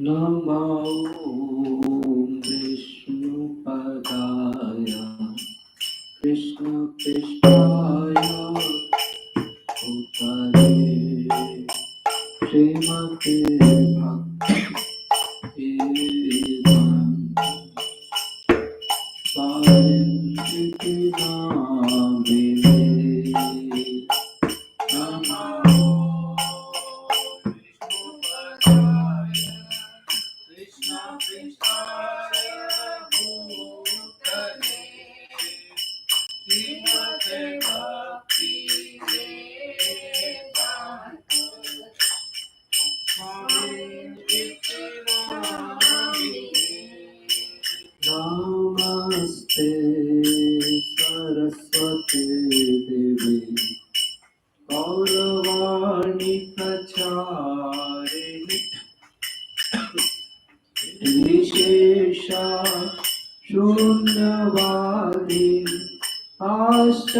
नमो विष्णुपदाय कृष्णपृष्ठाय भूतले श्रीमते भक्तिवेदान्त स्वामिनिधि नामिने नमो विष्णुपदाय कृष्णपृष्ठाय भूतले श्रीमते भक्तिवेदान्त स्वामिनिधि नामिने नमस्ते सरस्वती देवी गौरवाणी प्रचारिणि विशेषा शून्यवादी पाश्चात्यादेशकारिणे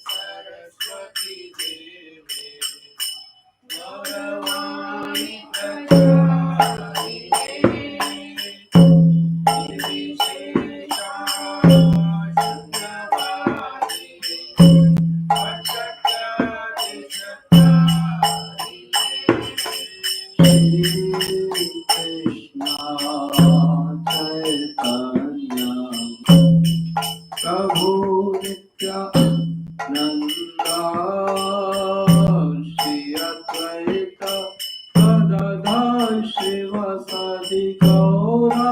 सरस्वती देवी गौरवाणी प्रचारिणे विशेषा शून्यवादी प्रभु Nityananda Shri Advaita Gadadhar शिवासादि Gaura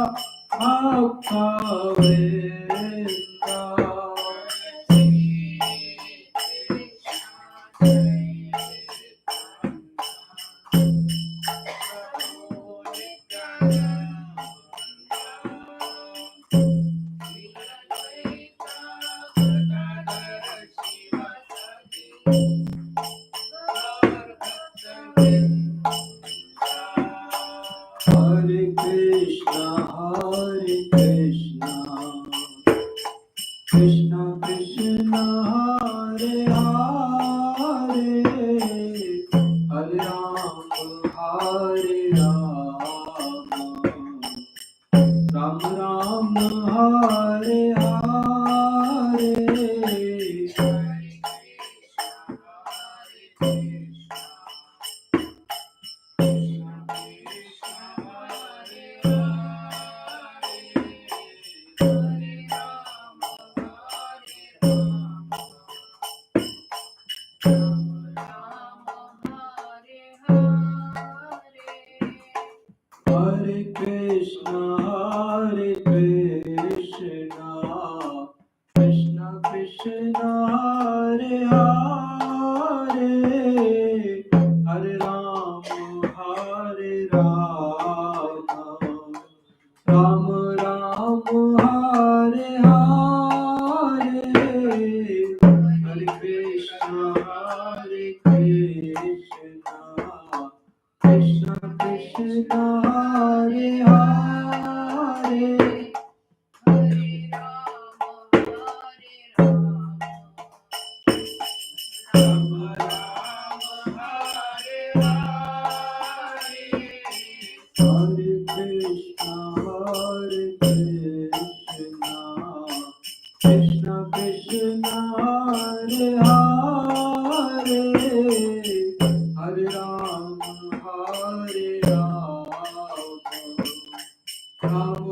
भक्तवृंदा Hare Krishna, Krishna Krishna, Hare Hare, Hare Ram, Ram Ram, Hare Hare, Hare Krishna, Krishna Krishna, Hare Hare, Hare Ram, Ram Ram, Hare Hare, Hare Krishna, Krishna Krishna, Hare Hare, Ram Ram, Hare Hare, Hare Krishna, Krishna Krishna, Hare Hare, Hare Ram, Ram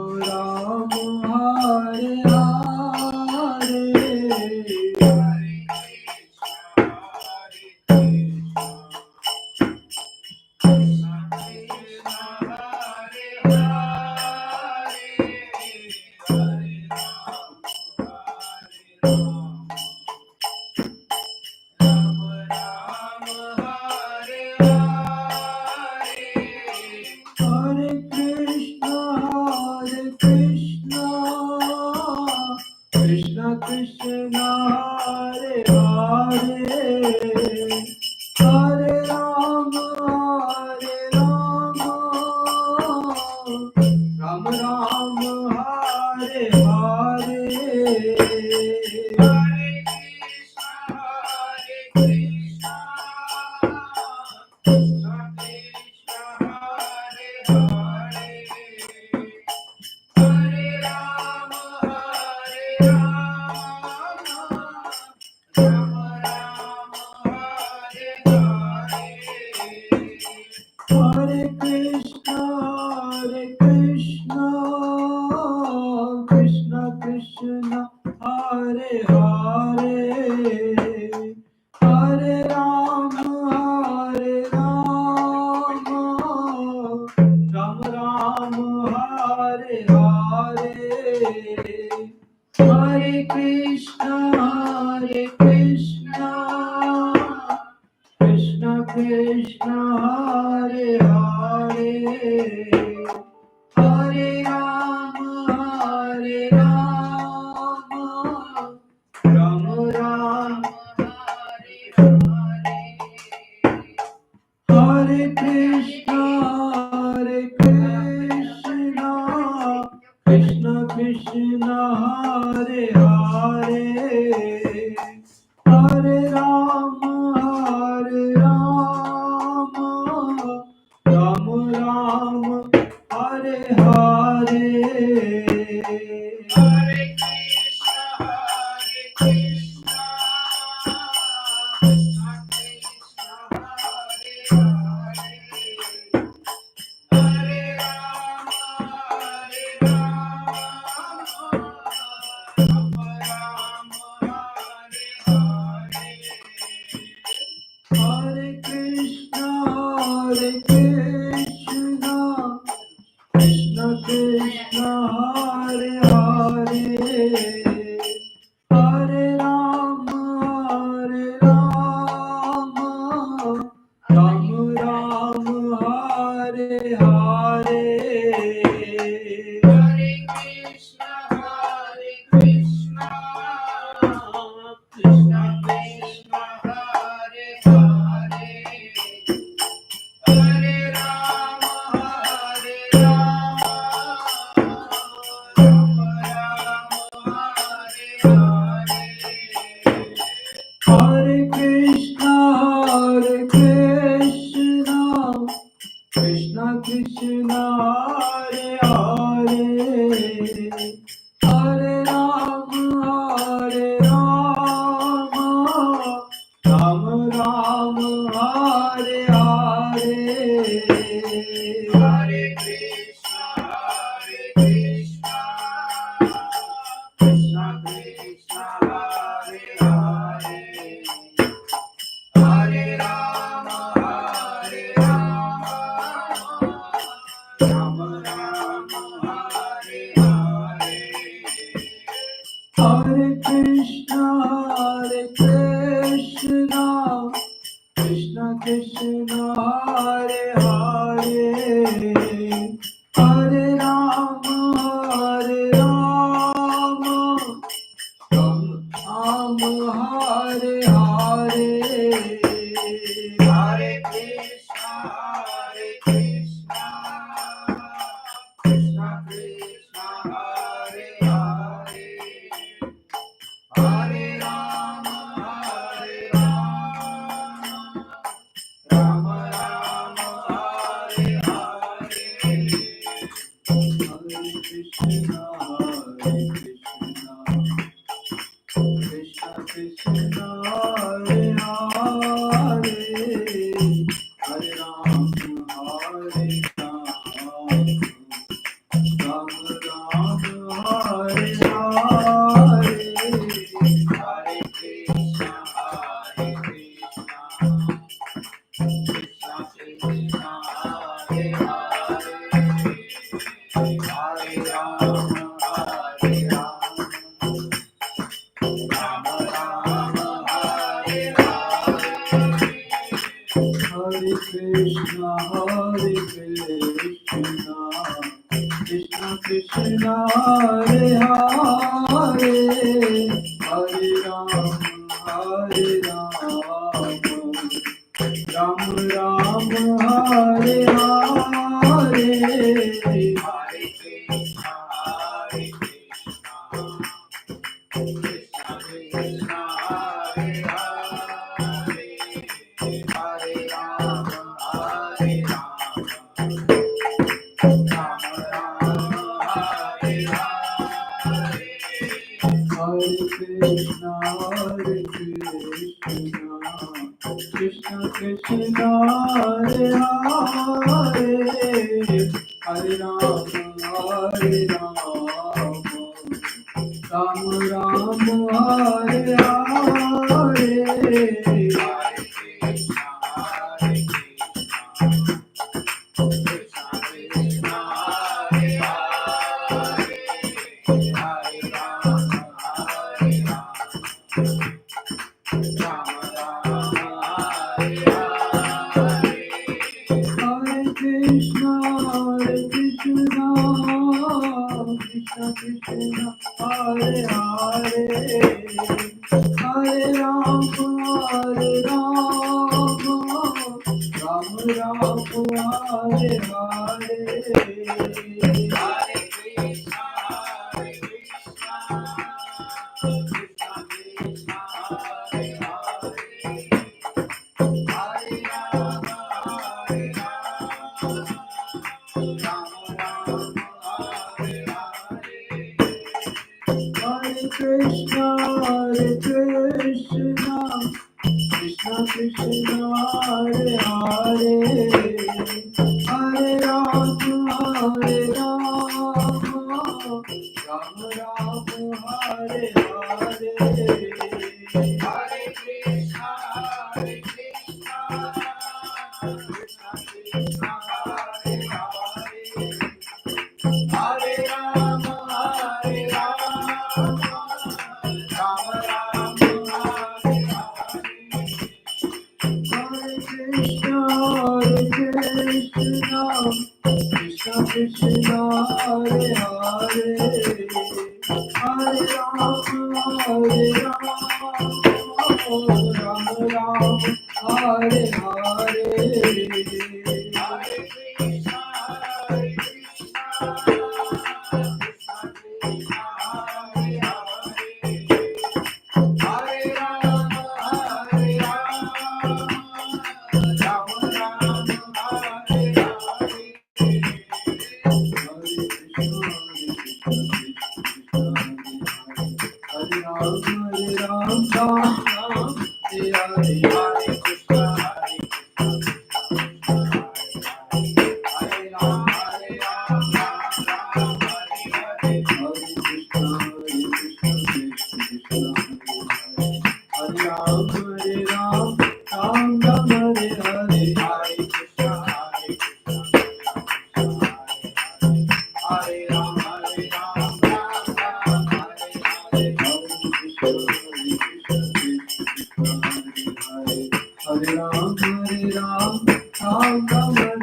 Krishna Krishna Hare Hare Hare Rama Hare Rama Ram Ram Hare Hare Hare Krishna Krishna Krishna Hare Hare Hare Rama Hare Rama Ram Ram Hare Hare Hare Krishna Krishna Krishna Hare Hare Hare Rama Hare Rama Ram Ram Hare Hare Krishna Krishna Krishna Hare Hare Hare Rama Hare Rama Ram Ram Hare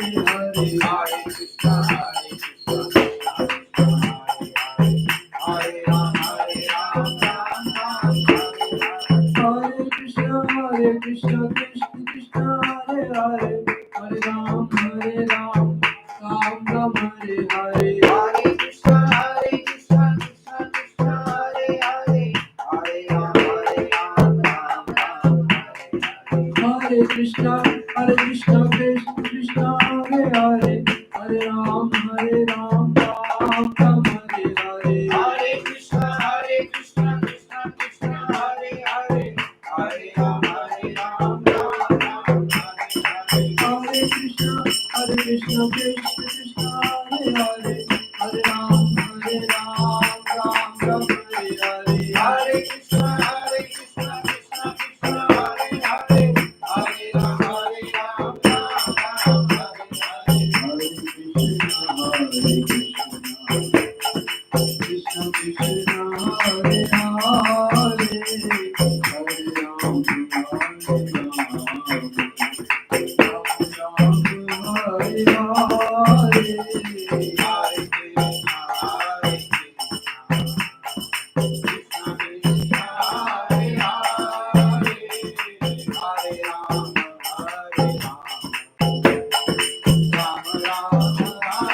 Hare Krishna Krishna Krishna Hare Hare Hare Ram Ram Ram Hare Hare Hare Krishna Krishna Krishna Hare Hare Hare Ram Ram Ram Hare Hare Hare Krishna Krishna Krishna Hare Hare Hare Ram Ram Ram Hare Hare Hare Krishna Krishna Hare Hare Hare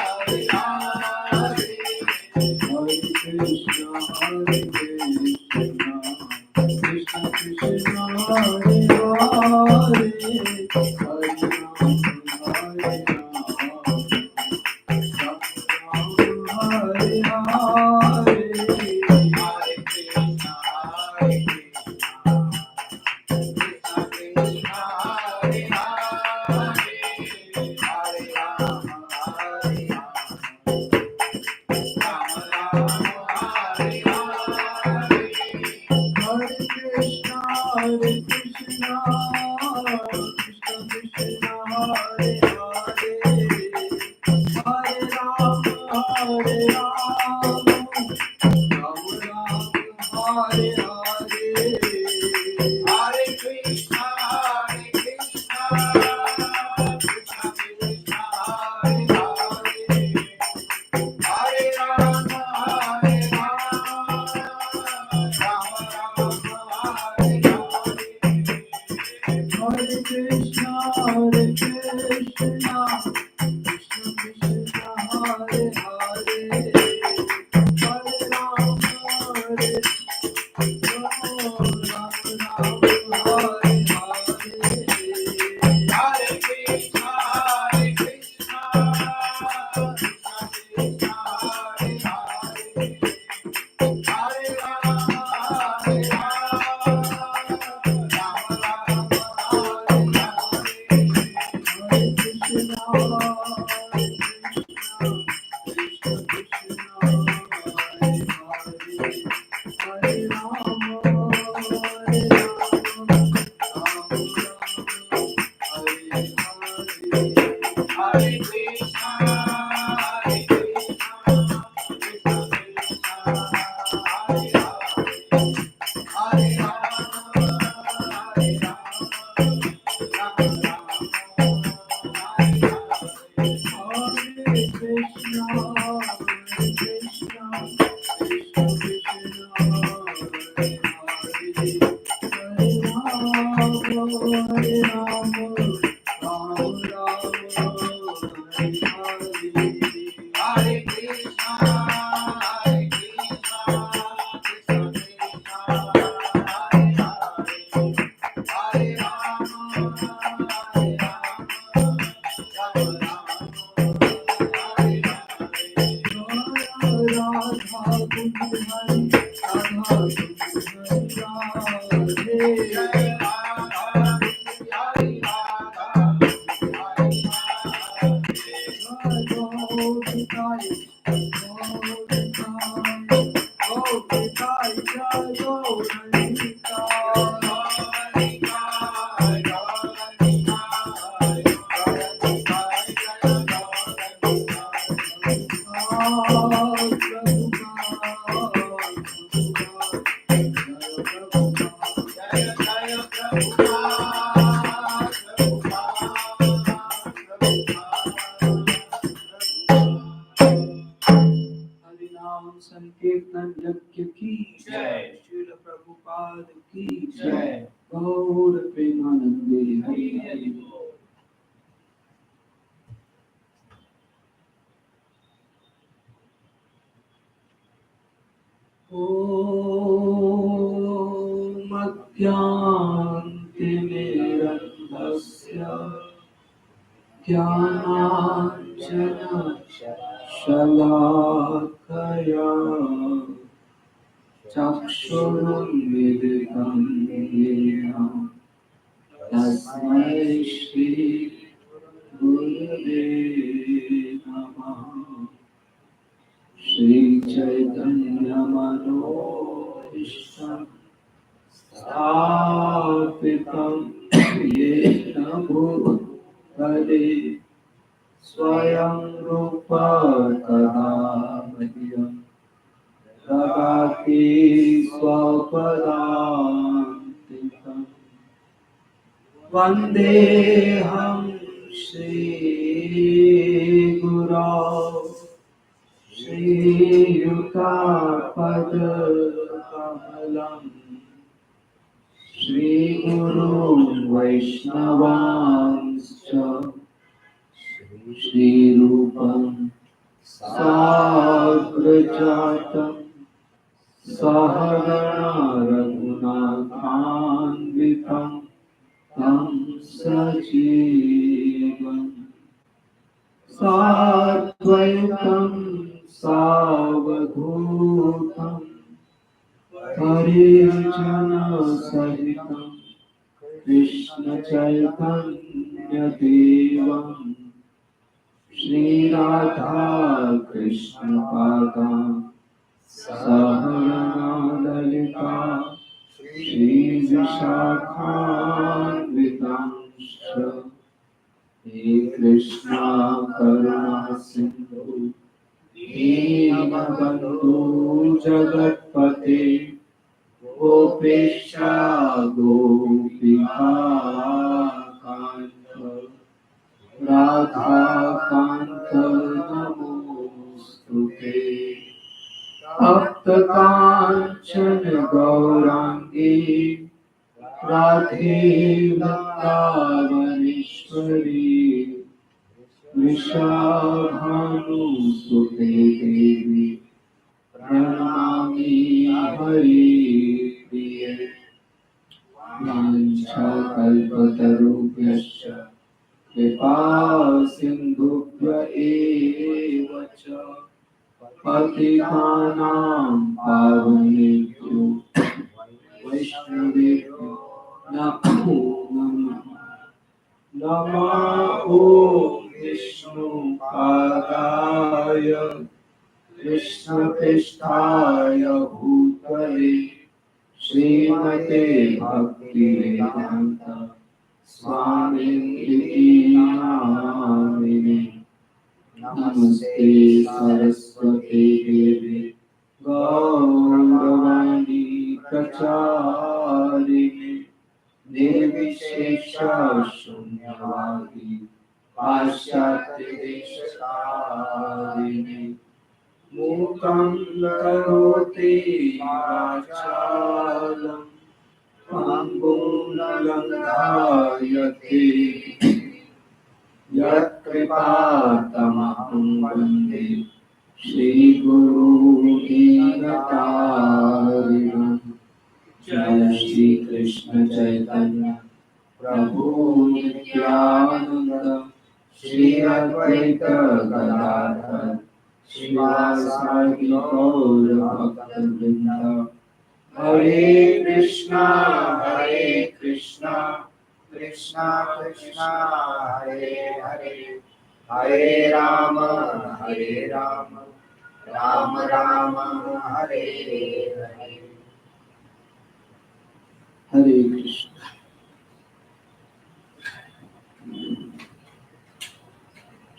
Ram संकीर्तन यज्ञ की जय, श्रील प्रभुपाद की जय, गौर प्रेमानंदे हरि हरि बोल। ॐ अज्ञानतिमिरन्धस्य ज्ञानाञ्जनशलाकया चक्षुरुन्मिलितं येन तस्मै श्रीगुरवे नमः। श्रीचैतन्यमनोभीष्टं स्थापितं येन भूतले स्वयं रूप तदा मह्यं ददाति स्वपदान्तिकम्। वन्देऽहं श्रीगुरौ श्रीयुतापदकमलम् श्रीगुरुं वैष्णवांश्च श्रीरूपं साग्रजातं सहगणा रघुनाथान्वितं तं सजीवम् साद्वैतं सावधूतं परिजनसहितं कृष्णचैतन्यदेवं श्रीराधा कृष्णपादान् सहगणा ललिता श्रीविशाखान्वितांश्च हे कृष्णा करुणा सिन्धु दीनबन्धु जगत्पते गोपेश गोपिकान्त राधाकान्त नमोऽस्तुते तप्तकाञ्चन गौराङ्गी राधे वृन्दावनेश्वरी वृषभानुसुते देवी प्रणमामि हरिप्रिये वाञ्छाकल्पतरुभ्यश्च कृपासिन्धुभ्य एव च पतितानां पावनेभ्यो वैष्णवेभ्यो नमो नमः नमो विष्णुपादाय कृष्णपृष्ठाय भूतले श्रीमते भक्तिवेदान्त स्वामिनिति नामिने नमस्ते सरस्वती देवी गौरवाणी प्रचारिणे निर्विशेषशून्यवादी पाश्चात्यदेशकारिणे मूकं करोति वाचालं पङ्गुं लङ्घयते यत्कृपातमहं वन्दे श्रीगुरुदीनतारिणम् जय श्री कृष्ण चैतन्य प्रभु नित्यानंद श्री अद्वैत गदाधर श्रीवासादि गौर भक्तवृंद हरे Krishna Krishna Krishna Hare Hare Hare Ram Ram Ram Hare Hare Hare Krishna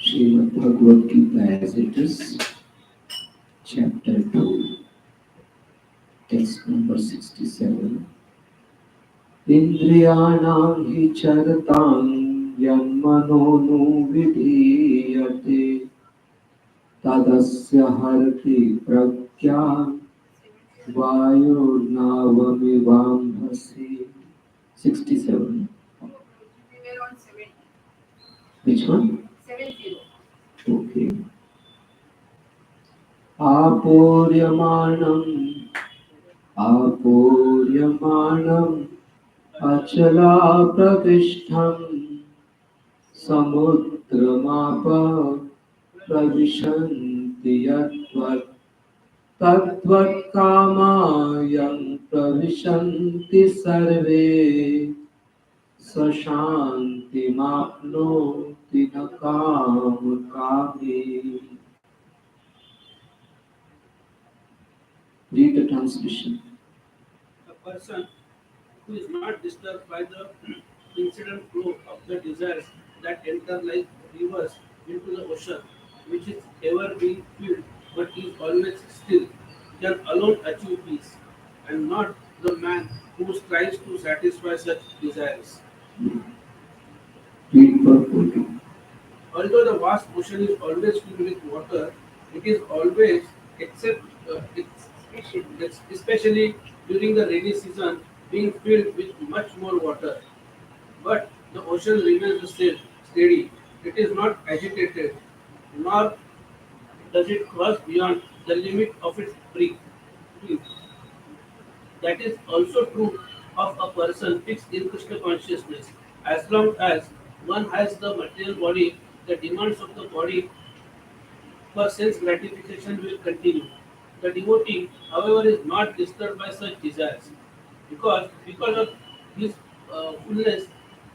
Srimad Bhagavad Gita as it is, chapter 2, text number 67. Indriyanam hi charatam yanmano vidhiyate tadasya harti pragyam vayurnavamivambhasi. 67. Which one? 70. Okay. आपूर्यमाणम् अचलाप्रतिष्ठम् समुद्रमाप प्रविशन्ति यद्वत् तद्वत्कामायं प्रविशन्ति सर्वे स शान्तिमाप्नोति न कामकामी. Read the translation. A person who is not disturbed by the incident flow of the desires that enter like rivers into the ocean, which is ever being filled but is always still, can alone achieve peace, and not the man who strives to satisfy such desires. Read purport. Although the vast ocean is always filled with water, it is always, except especially during the rainy season, being filled with much more water. But the ocean remains the same, steady. It is not agitated, nor does it cross beyond the limit of its breadth. That is also true of a person fixed in Krishna consciousness. As long as one has the material body, the demands of the body for sense gratification will continue. The devotee, however, is not disturbed by such desires, because of his fullness,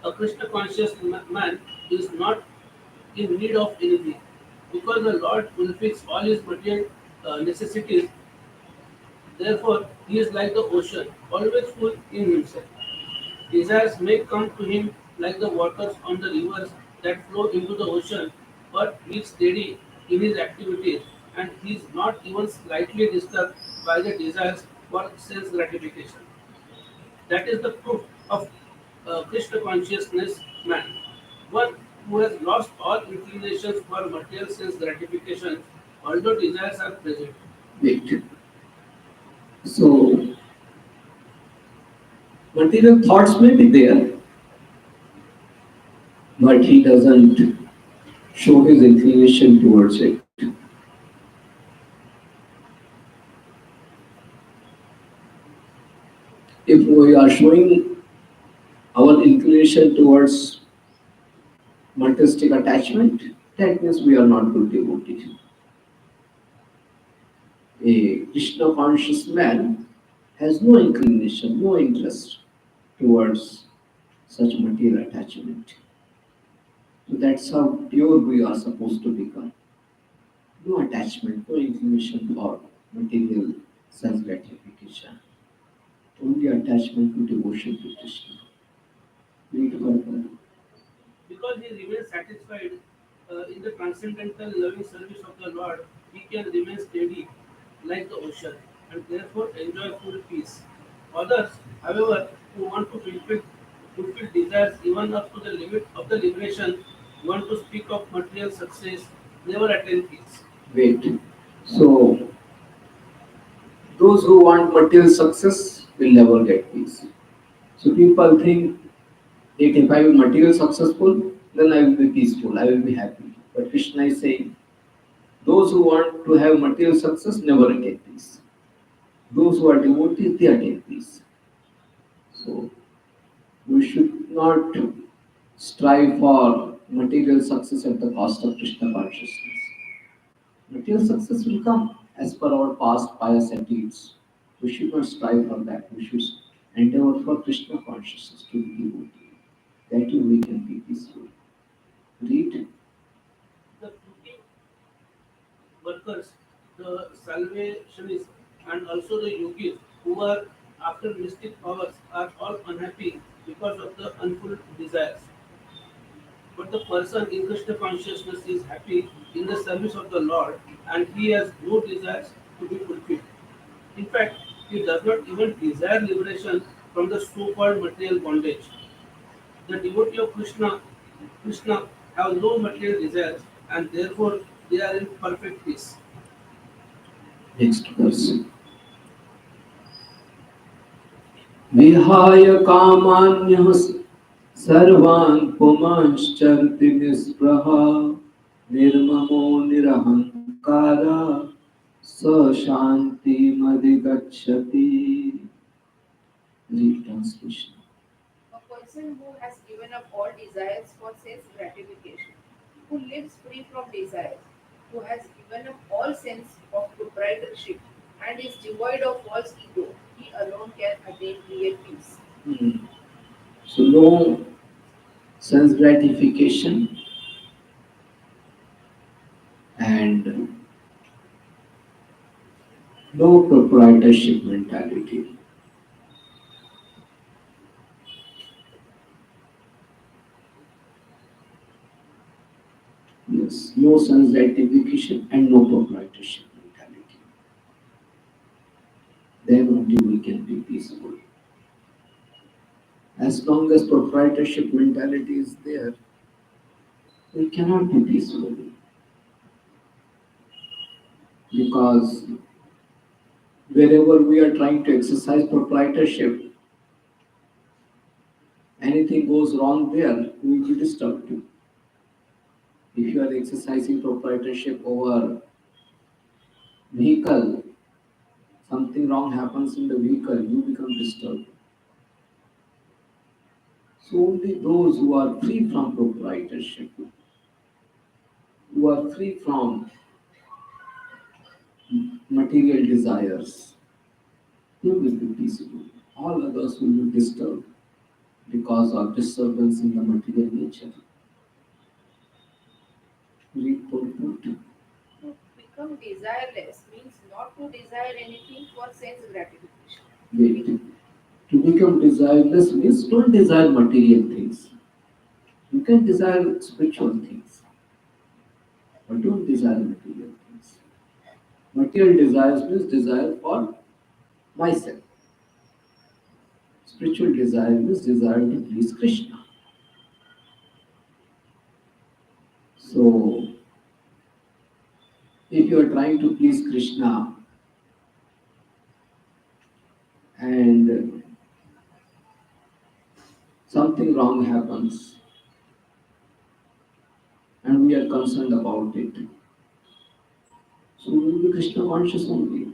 a Krishna conscious man is not in need of anything. Because the Lord fulfills all his material necessities, therefore he is like the ocean, always full in himself. Desires may come to him like the waters on the rivers that flow into the ocean, but he is steady in his activities and he is not even slightly disturbed by the desires for sense gratification. That is the proof of Krishna consciousness man. One who has lost all inclinations for material sense gratification, although desires are present. Wait. So material thoughts may be there, but he doesn't show his inclination towards it. If we are showing our inclination towards materialistic attachment, that means we are not good devotee. A Krishna conscious man has no inclination, no interest towards such material attachment. So that's how pure we are supposed to become. No attachment, no inclination for material sense gratification. Only attachment to devotion to Krishna. Read further. Because he remains satisfied in the transcendental loving service of the Lord, he can remain steady like the ocean and therefore enjoy full peace. Others, however, who want to fulfill desires even up to the limit of the liberation, want to speak of material success, never attain peace. Wait. So those who want material success will never get peace. So people think that if I am material successful, then I will be peaceful, I will be happy. But Krishna is saying, those who want to have material success never attain peace. Those who are devotees, they attain peace. So we should not strive for material success at the cost of Krishna consciousness. Material success will come as per our past pious deeds. We should not strive for that. We should endeavor for Krishna consciousness to be devotee. That way we can be peaceful. Read. The fruiting workers, the salvationists, and also the yogis who are after mystic powers are all unhappy because of the unfulfilled desires. But the person in Krishna consciousness is happy in the service of the Lord and he has no desires to be fulfilled. In fact, he does not even desire liberation from the so-called material bondage. The devotee of Krishna have no material desires and therefore they are in perfect peace. Next verse. विहाय कामान्यः सर्वान् पुमांश्चरति निःस्पृहः निर्ममो निरहङ्कारः स शान्तिमधिगच्छति. Read translation. A person who has given up all desires for sense gratification, who lives free from desires, who has given up all sense of proprietorship, and is devoid of false ego, he alone can attain real peace. Hmm. So no sense gratification and no proprietorship mentality. Yes, no sense gratification and no proprietorship mentality. Then only we can be peaceful. As long as proprietorship mentality is there, we cannot be peaceful because wherever we are trying to exercise proprietorship, anything goes wrong there, we will be disturbed too. If you are exercising proprietorship over vehicle, something wrong happens in the vehicle, you become disturbed. So only those who are free from proprietorship, who are free from material desires, they will be peaceful. All others will be disturbed because of disturbance in the material nature. Read purport. To become desireless means not to desire anything for sense gratification. Wait. To become desireless means don't desire material things. You can desire spiritual things, but don't desire material things. Material desires means desire for myself. Spiritual desire means desire to please Krishna. So, if you are trying to please Krishna and something wrong happens and we are concerned about it, so we will be Krishna conscious only.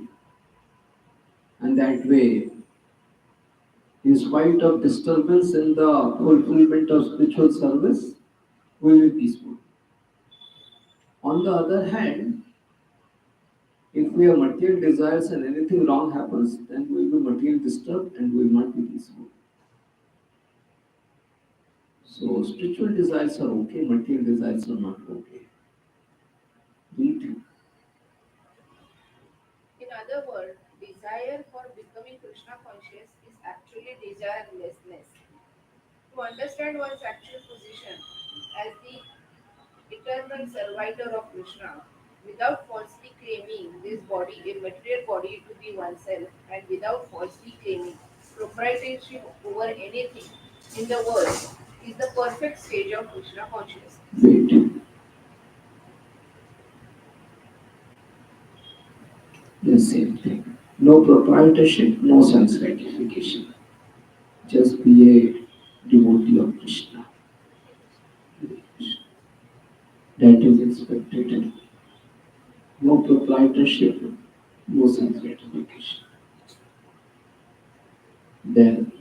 And that way, in spite of disturbance in the fulfillment of spiritual service, we will be peaceful. On the other hand, if we have material desires and anything wrong happens, then we will be material disturbed and we will not be peaceful. So spiritual desires are okay, material desires are not okay. Read. In other words, desire for becoming Krishna conscious is actually desirelessness. To understand one's actual position as the eternal servitor of Krishna, without falsely claiming this body, a material body, to be oneself, and without falsely claiming proprietorship over anything in the world, is the perfect stage of Krishna consciousness. Wait. The same thing. No proprietorship, no sense gratification. Just be a devotee of Krishna. That is expected. No proprietorship, no sense gratification. Then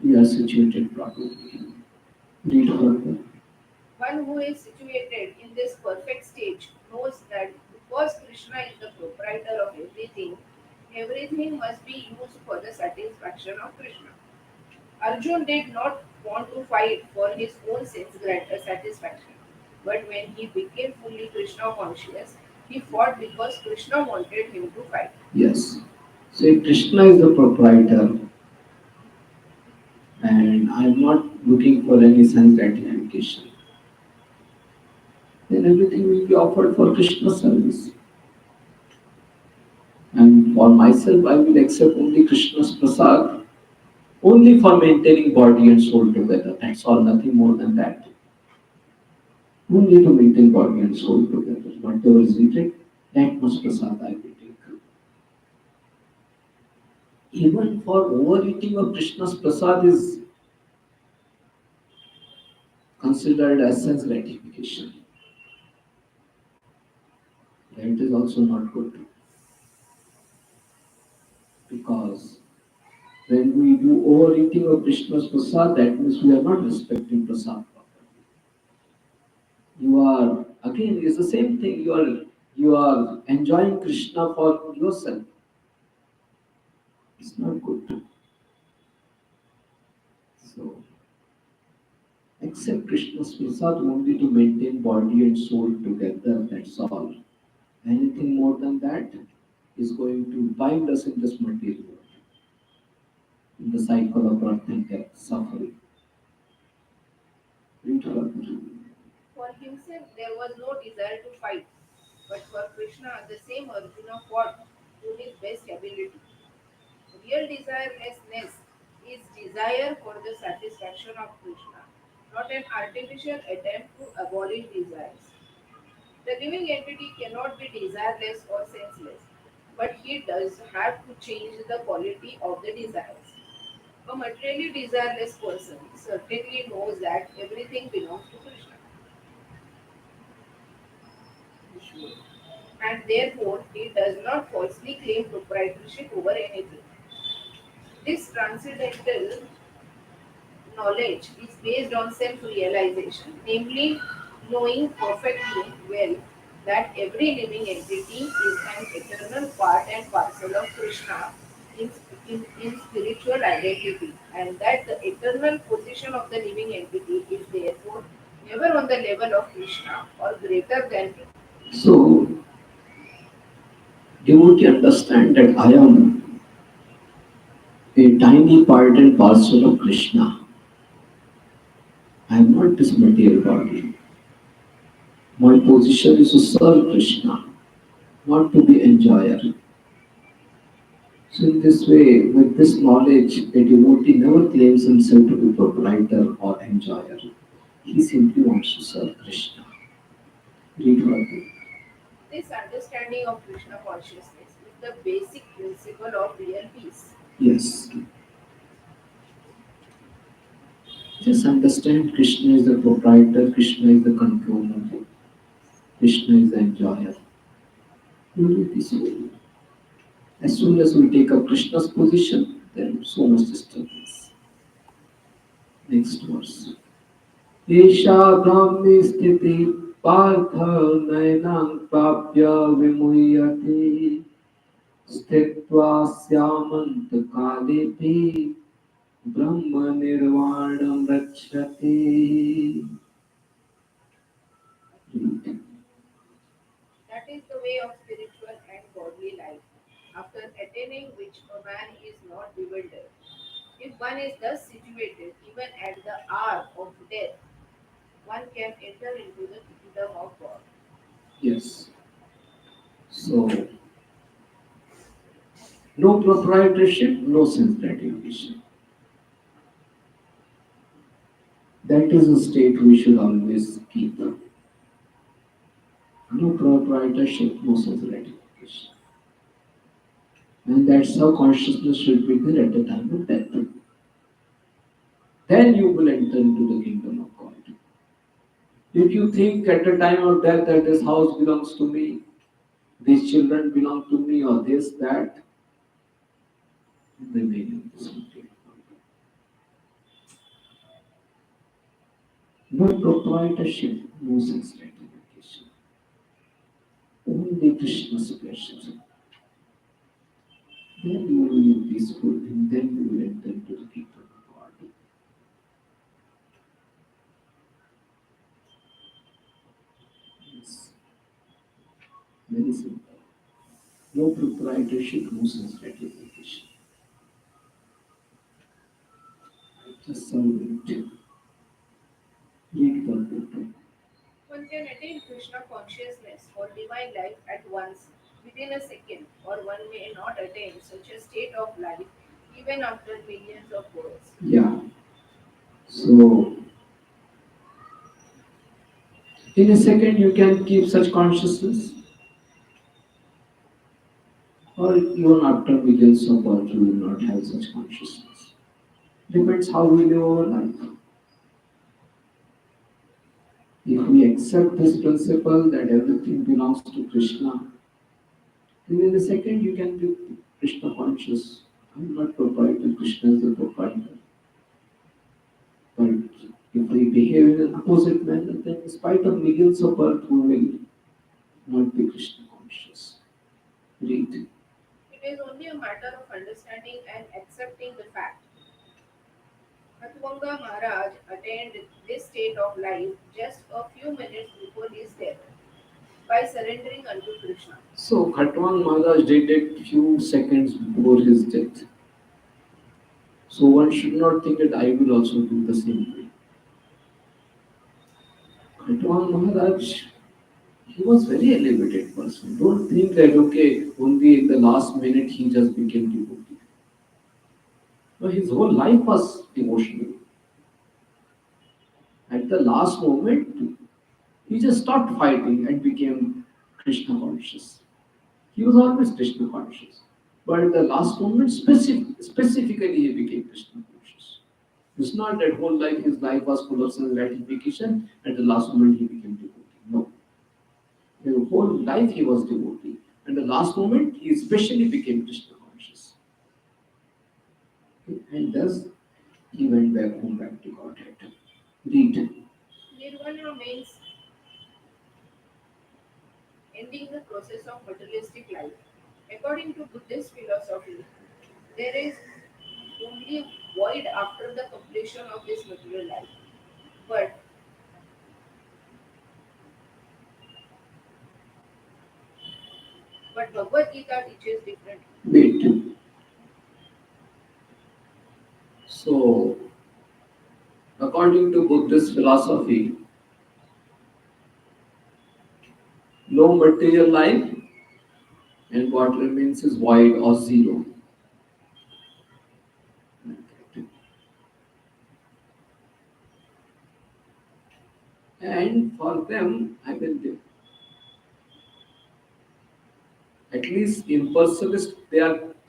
we are situated properly. Read further. One who is situated in this perfect stage knows that because Krishna is the proprietor of everything, everything must be used for the satisfaction of Krishna. Arjun did not want to fight for his own satisfaction, but when he became fully Krishna conscious, he fought because Krishna wanted him to fight. Yes. So if Krishna is the proprietor and I'm not looking for any sense gratification, then everything will be offered for Krishna service. And for myself, I will accept only Krishna's prasad, only for maintaining body and soul together. That's all, nothing more than that. Only to maintain body and soul together. Whatever is needed, that much prasad I will take. Even for overeating of Krishna's prasad is considered as sense gratification. That is also not good because when we do overeating of Krishna's prasad, that means we are not respecting prasad properly. You are again it's the same thing. You are enjoying Krishna for yourself. It's not good. So accept Krishna's prasad only to maintain body and soul together. That's all. Anything more than that is going to bind us in this material world, in the cycle of birth and death, suffering. Read further. For himself, there was no desire to fight, but for Krishna, the same Arjuna fought to his best ability. Real desirelessness is desire for the satisfaction of Krishna, not an artificial attempt to abolish desires. The living entity cannot be desireless or senseless, but he does have to change the quality of the desires. A materially desireless person certainly knows that everything belongs to Krishna, Sure. and therefore he does not falsely claim proprietorship over anything. This transcendental knowledge is based on self realization, namely, knowing perfectly well that every living entity is an eternal part and parcel of Krishna in spiritual identity, and that the eternal position of the living entity is therefore never on the level of Krishna or greater than him. So devotee understand that I am a tiny part and parcel of Krishna. I am not this material body. My position is to serve Krishna. not to be enjoyer. So in this way, with this knowledge, a devotee never claims himself to be proprietor or enjoyer. He simply wants to serve Krishna. Read further. This understanding of Krishna consciousness is the basic principle of real peace. Yes. Just understand Krishna is the proprietor, Krishna is the controller, Krishna is the enjoyer. You will be peaceful. As soon as we take up Krishna's position, then so much disturbance. Next verse. एषा ब्राह्मी स्थिति पार्थ नयनां प्राप्य विमुह्यते स्थित्वा स्यामन्तकालेऽपि ब्रह्मनिर्वाणं रक्षते. That is the way of spiritual and godly life, after attaining which a man is not bewildered. If one is thus situated, even at the hour of death, one can enter into the kingdom of God. Yes. So, no proprietorship, no sense gratification. That is a state we should always keep. No proprietorship, no sense gratification. And that's how consciousness should be there at the time of death. Then you will enter into the kingdom of God. If you think at the time of death that this house belongs to me, these children belong to me, or this, that, remain in this material world. No proprietorship, no sense gratification. Only Krishna's pleasure. Then you will be peaceful and then you will enter into the kingdom of God. Yes. Very simple. No proprietorship, no sense gratification. Just serve it. Read the book. One can attain Krishna consciousness or divine life at once, within a second, or one may not attain such a state of life even after millions of births. Yeah. So in a second you can keep such consciousness, or even after millions of births you will not have such consciousness. Depends how we live our life. If we accept this principle that everything belongs to Krishna, then in a second you can be Krishna conscious. I'm not proprietor, Krishna is the proprietor. But if we behave in an opposite manner, then in spite of millions of births, we will not be Krishna conscious. Read. It is only a matter of understanding and accepting the fact. Hatwanga Maharaj attained this state of life just a few minutes before his death by surrendering unto Krishna. So Khatwan Maharaj did it few seconds before his death. So one should not think that I will also do the same way. Khatwan Maharaj, he was very elevated person. Don't think that okay, only in the last minute he just became devotee. No, his whole life was devotional. At the last moment, he just stopped fighting and became Krishna conscious. He was always Krishna conscious. But at the last moment, specifically, he became Krishna conscious. It's not that whole life, his life was full of sense gratification, at the last moment, he became devotee. No. His whole life, he was devotee. At the last moment, he especially became Krishna conscious. Okay? And thus, he went back home, back to Godhead. Read. Nirvana means ending the process of materialistic life. According to Buddhist philosophy, there is only void after the completion of this material life. But Bhagavad Gita teaches differently. Wait. So, according to Buddhist philosophy, no material life, and what remains is void or zero. And for them, I mean, at least impersonalists,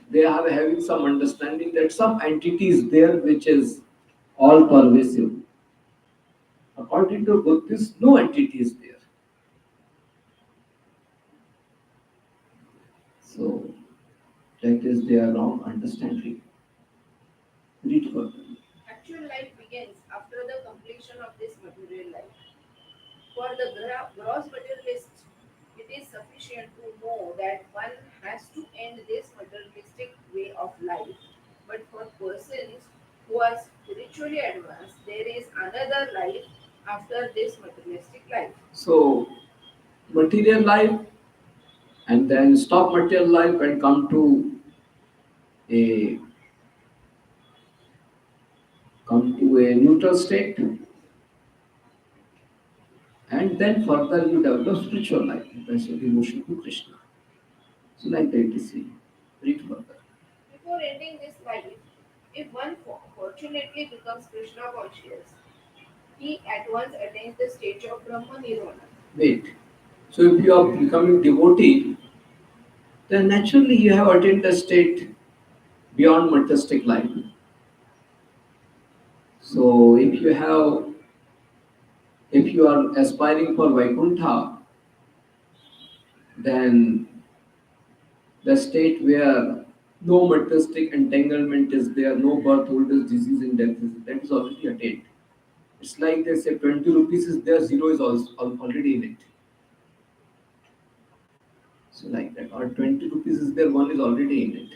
they are having some understanding that some entity is there which is all pervasive. According to Buddhists, no entity is there. So that is their wrong understanding. Read further. Actual life begins after the completion of this material life. For the gross materialist, it is sufficient to know that one has to end this materialistic way of life. But for persons who are spiritually advanced, there is another life after this materialistic life. So material life, and then stop material life and a come to a neutral state, and then further you develop spiritual life, that's your devotion to Krishna. So like that you see. Read further. Before ending this life, if one fortunately becomes Krishna conscious, he at once attains the stage of Brahma Nirvana. Wait. So if you are becoming devotee, then naturally you have attained a state beyond materialistic life. So if you are aspiring for Vaikuntha, then the state where no materialistic entanglement is there, no birth, old age, disease, and death that is already attained. It's like they say 20 rupees is there, zero is also already in it. So like that, or 20 rupees is there, one is already in it.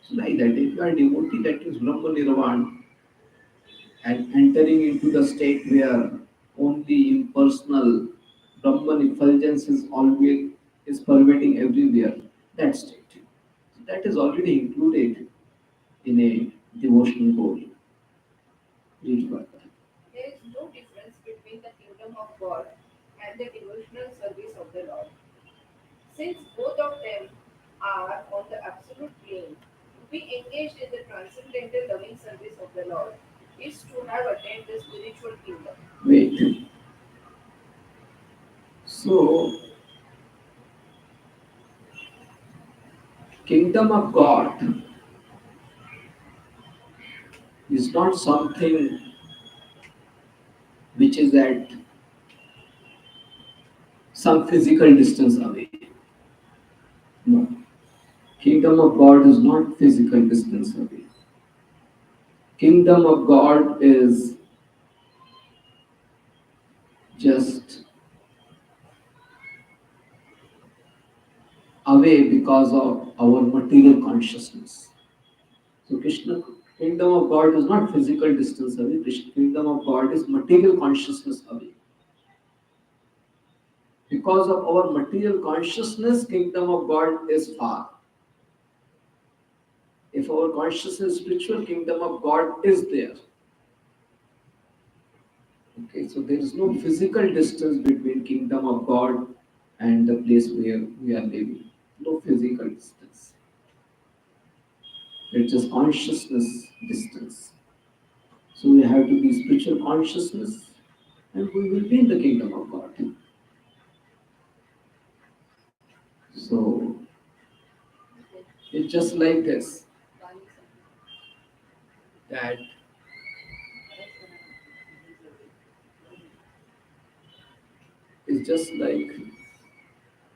So like that, if you are devotee, that is Brahma Nirvana, and entering into the state where only impersonal Brahman effulgence is always is pervading everywhere. That state. So that is already included in a devotional goal. Read further. There is no difference between the kingdom of God and the devotional service of the Lord. Since both of them are on the absolute plane, to be engaged in the transcendental loving service of the Lord is to have attained the spiritual kingdom. Wait. So kingdom of God is not something which is at some physical distance away. No. Kingdom of God is not physical distance away. Kingdom of God is just away because of our material consciousness. So Krishna, kingdom of God is not physical distance away. Krishna, kingdom of God is material consciousness away. Because of our material consciousness, kingdom of God is far. If our consciousness is spiritual, kingdom of God is there. Okay, so there is no physical distance between kingdom of God and the place where we are living. No physical distance. It's just consciousness distance. So we have to be spiritual consciousness and we will be in the kingdom of God. So it's just like this, that it's just like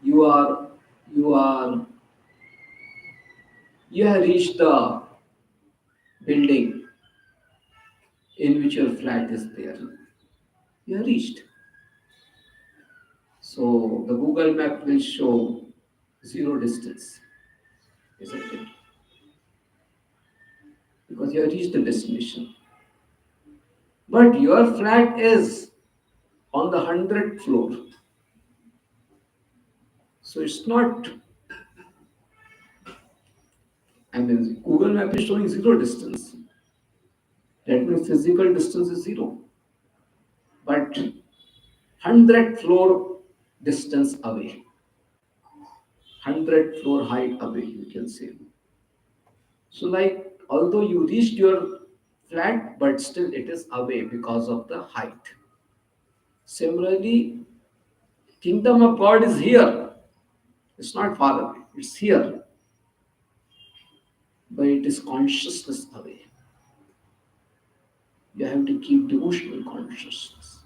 you are you are you have reached the building in which your flat is there. You have reached. So the Google map will show zero distance, isn't it? Because you have reached the destination. But your flat is on the 100th floor. So it's not, I mean, Google map is showing zero distance. That means physical distance is zero. But 100th floor distance away. 100 floor height away, you can say. So, like, although you reached your flat, but still it is away because of the height. Similarly, kingdom of God is here. It's not far away. It's here, but it is consciousness away. You have to keep devotional consciousness,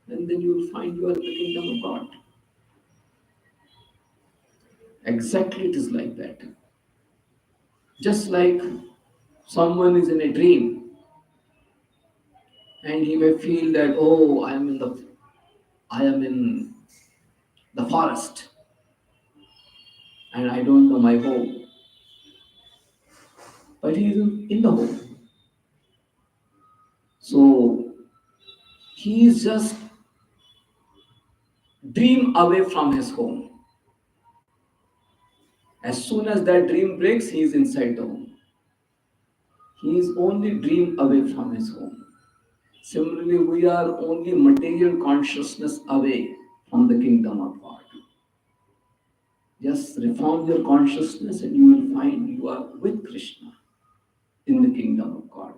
and then you will find you are in the kingdom of God. Exactly, it is like that. Just like someone is in a dream, and he may feel that, oh, I am in the forest, and I don't know my home, but he is in the home. So he is just dream away from his home. As soon as that dream breaks, he is inside the home. He is only dream away from his home. Similarly, we are only material consciousness away from the kingdom of God. Just reform your consciousness and you will find you are with Krishna in the kingdom of God.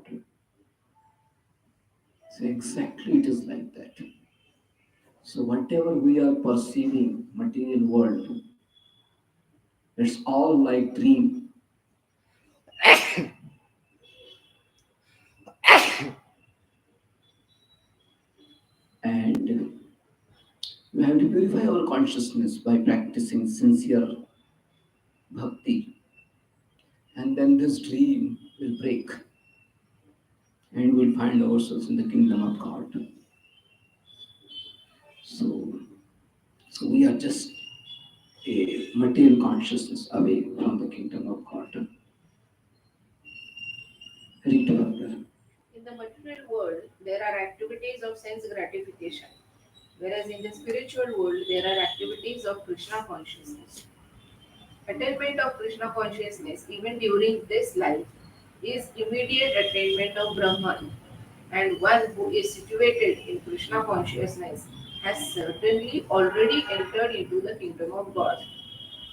So exactly it is like that. So whatever we are perceiving, material world, it's all like dream. And we have to purify our consciousness by practicing sincere bhakti. And then this dream will break and we'll find ourselves in the kingdom of God. So, so we are just a material consciousness away from the kingdom of God. Read further. In the material world, there are activities of sense gratification, whereas in the spiritual world, there are activities of Krishna consciousness. Attainment of Krishna consciousness, even during this life, is immediate attainment of Brahman, and one who is situated in Krishna consciousness has certainly already entered into the kingdom of God.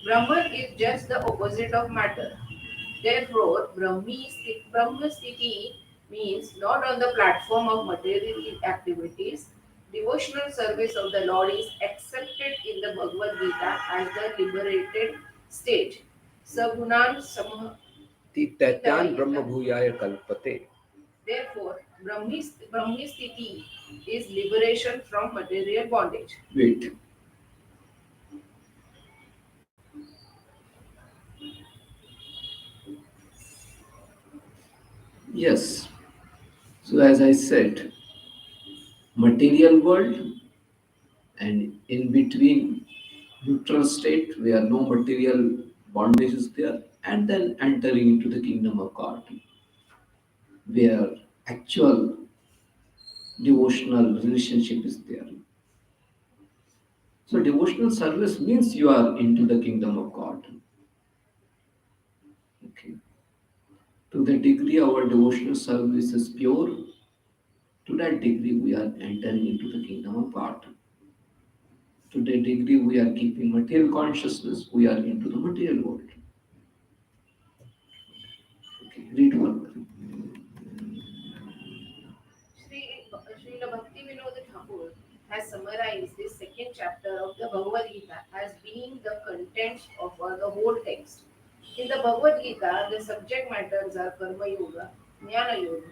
Brahman is just the opposite of matter. Therefore, Brahmastiti means not on the platform of material activities. Devotional service of the Lord is accepted in the Bhagavad Gita as the liberated state. Sagunan Tityan Samahitayata. Brahmabhuyaya Kalpate. Therefore, Brahmistiti is liberation from material bondage. Wait. Yes. So as I said, material world and in between neutral state where no material bondage is there, and then entering into the kingdom of God where actual devotional relationship is there. So devotional service means you are into the kingdom of God. Okay. To the degree our devotional service is pure, to that degree we are entering into the kingdom of God. To the degree we are keeping material consciousness, we are into the material world. Okay, read further. Srila Bhakti Vinod Thakur has summarized this second chapter of the Bhagavad Gita as being the contents of the whole text. In the Bhagavad Gita, the subject matters are Karma Yoga, Jnana Yoga,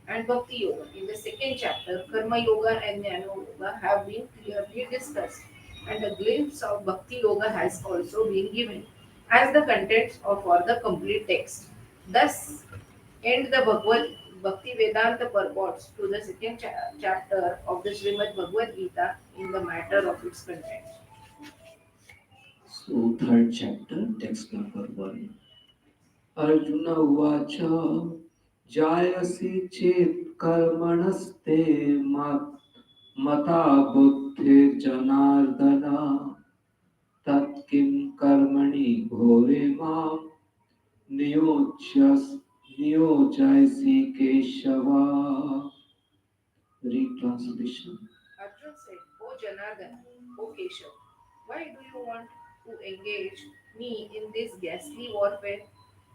and Bhakti Yoga. In the second chapter, Karma Yoga and Jnana Yoga have been clearly discussed, and a glimpse of Bhakti Yoga has also been given as the contents of for the complete text. Thus, end the Bhagavad Bhakti Vedanta purports to the second chapter of the Srimad Bhagavad Gita in the matter of its content. So third chapter, text number 1. Arjuna Uvacha Jayasi Chet Karmanasте Mata Buddhir Janardana Tat Kim Karmani Ghore Mam Niyojas Niyojaisi Keshava. Read translation. Arjun said, O Janardana, O Keshav, why do you want to engage me in this ghastly warfare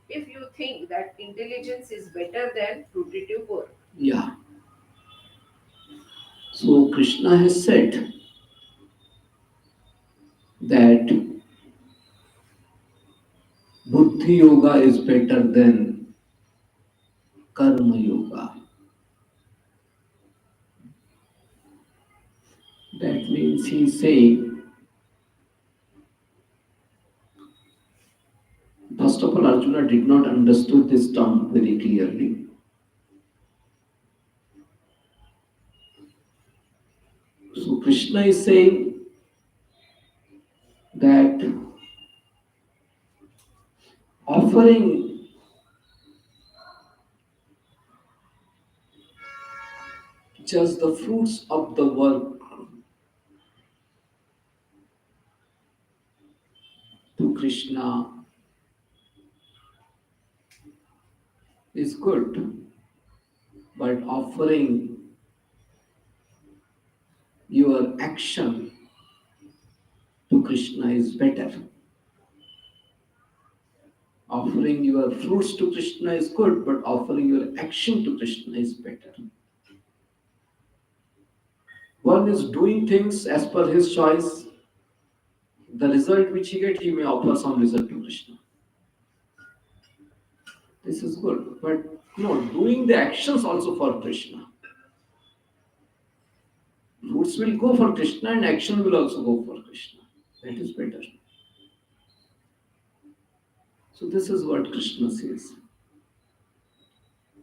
if you think that intelligence is better than fruitive work. Yeah. So Krishna has said that Buddhi Yoga is better than Karma Yoga. That means he's saying, first of all, Arjuna did not understood this term very clearly. So Krishna is saying that offering just the fruits of the work to Krishna is good, but offering your action to Krishna is better. Offering your fruits to Krishna is good, but offering your action to Krishna is better. One is doing things as per his choice. The result which he get, he may offer some result to Krishna. This is good, but no, doing the actions also for Krishna. Fruits will go for Krishna and action will also go for Krishna. That is better. So this is what Krishna says,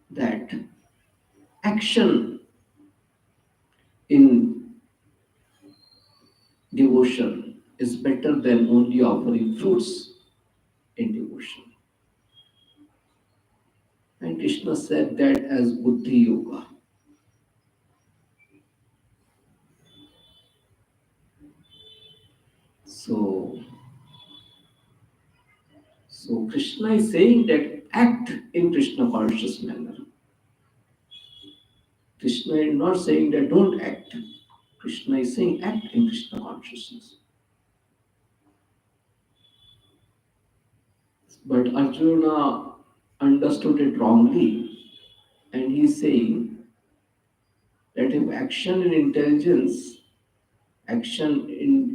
that action in devotion is better than only offering fruits in devotion. And Krishna said that as Buddhi Yoga. So, so Krishna is saying that act in Krishna conscious manner. Krishna is not saying that don't act. Krishna is saying act in Krishna consciousness. But Arjuna understood it wrongly, and he is saying that if action in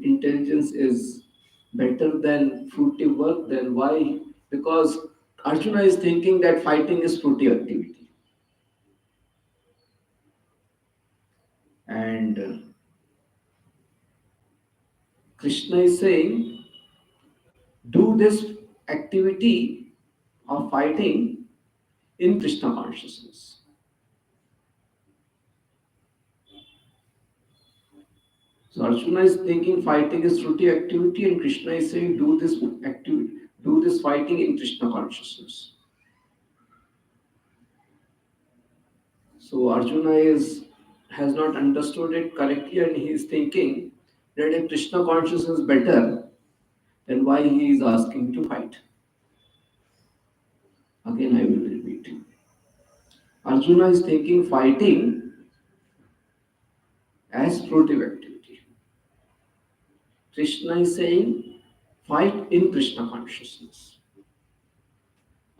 intelligence is better than fruitive work, then why? Because Arjuna is thinking that fighting is fruitive activity. And Krishna is saying, do this activity of fighting in Krishna consciousness. So Arjuna is thinking fighting is fruitive activity, and Krishna is saying do this fighting in Krishna consciousness. So Arjuna has not understood it correctly, and he is thinking that if Krishna consciousness is better, then why he is asking to fight? Again, I will repeat. Arjuna is thinking fighting as fruitive activity. Krishna is saying fight in Krishna consciousness.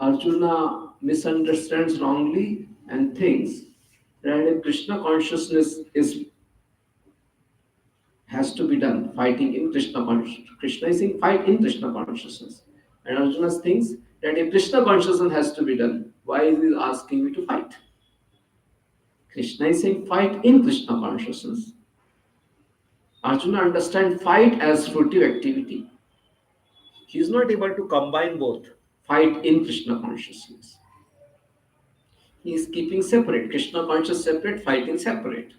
Arjuna misunderstands wrongly and thinks that if Krishna consciousness is has to be done fighting in Krishna consciousness. Krishna is saying fight in Krishna consciousness. And Arjuna thinks that if Krishna consciousness has to be done, why is he asking me to fight? Krishna is saying fight in Krishna consciousness. Arjuna understands fight as fruitive activity. He is not able to combine both. Fight in Krishna consciousness. He is keeping separate. Krishna conscious separate, fighting separate.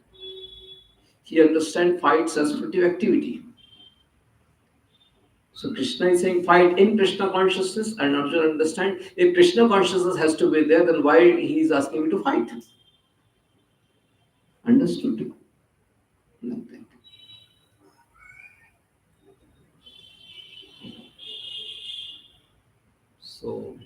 He understands fights as fruitive activity. So Krishna is saying fight in Krishna consciousness, and Arjuna understand if Krishna consciousness has to be there, then why he is asking me to fight? Understood? Like that. So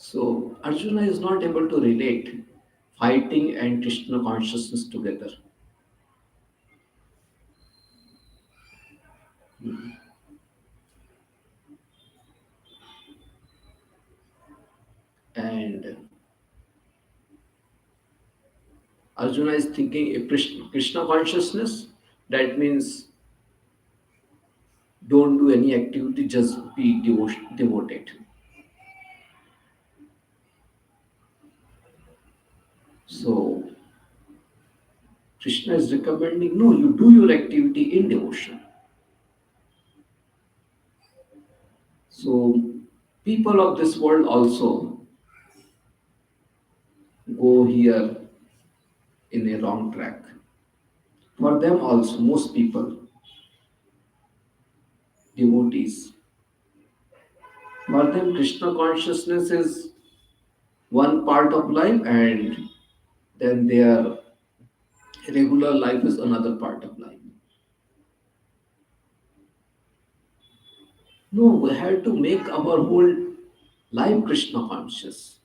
So Arjuna is not able to relate fighting and Krishna consciousness together. And Arjuna is thinking if Krishna consciousness, that means don't do any activity, just be devoted. So Krishna is recommending no, you do your activity in devotion. So people of this world also go here in a wrong track. For them also, most people, devotees, for them Krishna consciousness is one part of life and then their regular life is another part of life. No, we have to make our whole life Krishna conscious.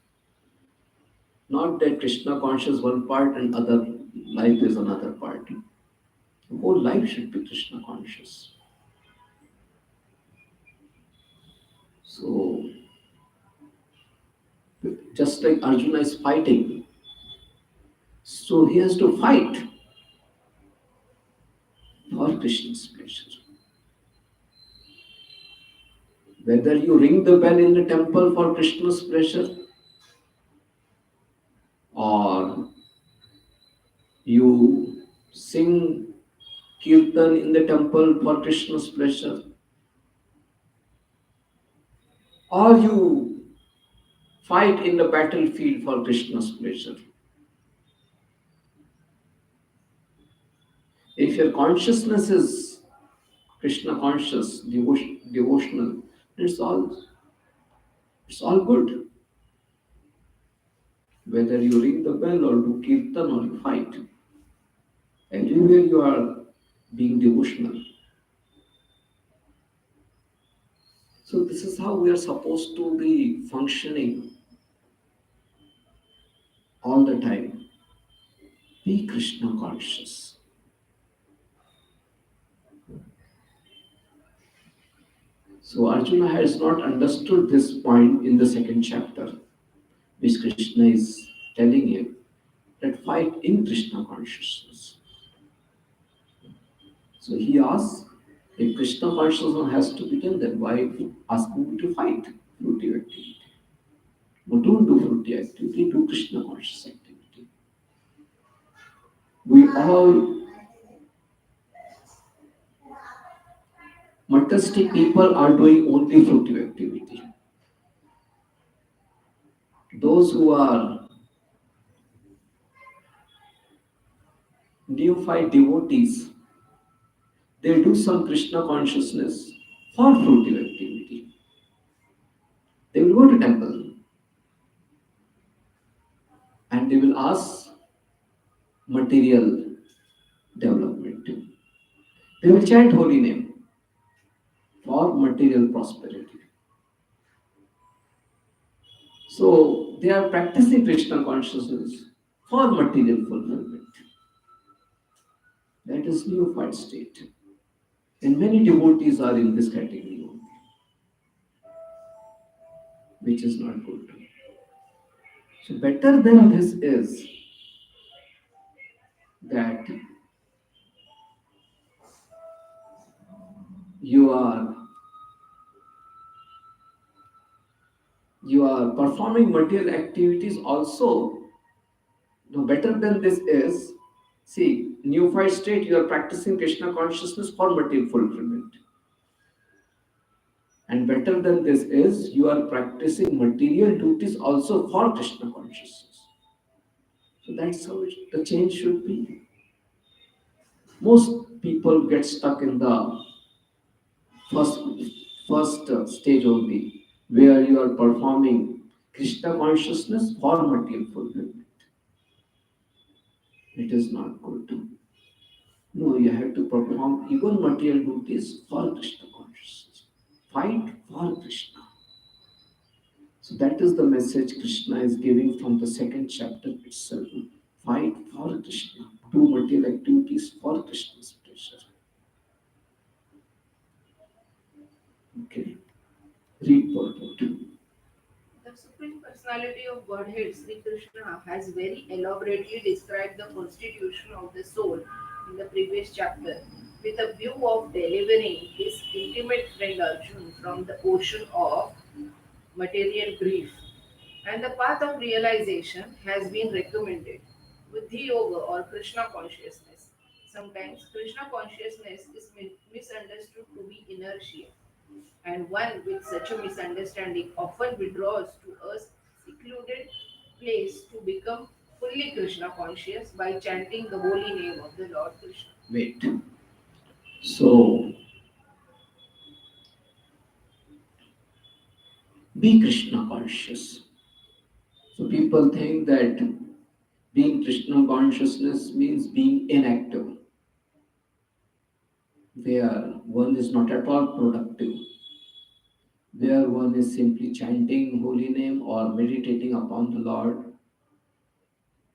Not that Krishna conscious one part and other life is another part. The whole life should be Krishna conscious. So just like Arjuna is fighting, so he has to fight for Krishna's pleasure. Whether you ring the bell in the temple for Krishna's pleasure or you sing kirtan in the temple for Krishna's pleasure or you fight in the battlefield for Krishna's pleasure. If your consciousness is Krishna conscious, devotional, it's all good. Whether you ring the bell or do kirtan or you fight, everywhere you are being devotional. So this is how we are supposed to be functioning all the time. Be Krishna conscious. So Arjuna has not understood this point in the second chapter, which Krishna is telling him that fight in Krishna consciousness. So he asks, if Krishna consciousness has to be done, then why asking me to fight fruitive activity? No, don't do fruitive activity, do Krishna conscious activity. We all materialistic people are doing only fruitive activity. Those who are neophyte devotees, they do some Krishna consciousness for fruitive activity. They will go to temple and they will ask material development. They will chant holy name for material prosperity. So they are practicing Krishna consciousness for material fulfillment. That is neophyte state. And many devotees are in this category only, which is not good. So better than this is that you are you are performing material activities also. No, better than this is, see, neophyte state, you are practicing Krishna consciousness for material fulfillment. And better than this is, you are practicing material duties also for Krishna consciousness. So that's how the change should be. Most people get stuck in the first stage only, where you are performing Krishna consciousness for material fulfillment. It is not good. No, you have to perform even material duties for Krishna consciousness. Fight for Krishna. So that is the message Krishna is giving from the second chapter itself. Fight for Krishna. Do material activities for Krishna's pleasure. Okay. Read purport. The Supreme Personality of Godhead, Sri Krishna, has very elaborately described the constitution of the soul in the previous chapter, with a view of delivering his intimate friend Arjun from the ocean of material grief. And the path of realization has been recommended, Buddhi Yoga or Krishna consciousness. Sometimes Krishna consciousness is misunderstood to be inertia, and one with such a misunderstanding often withdraws to a secluded place to become fully Krishna conscious by chanting the holy name of the Lord Krishna. Wait. So be Krishna conscious. So people think that being Krishna consciousness means being inactive, where one is not at all productive, where one is simply chanting holy name or meditating upon the Lord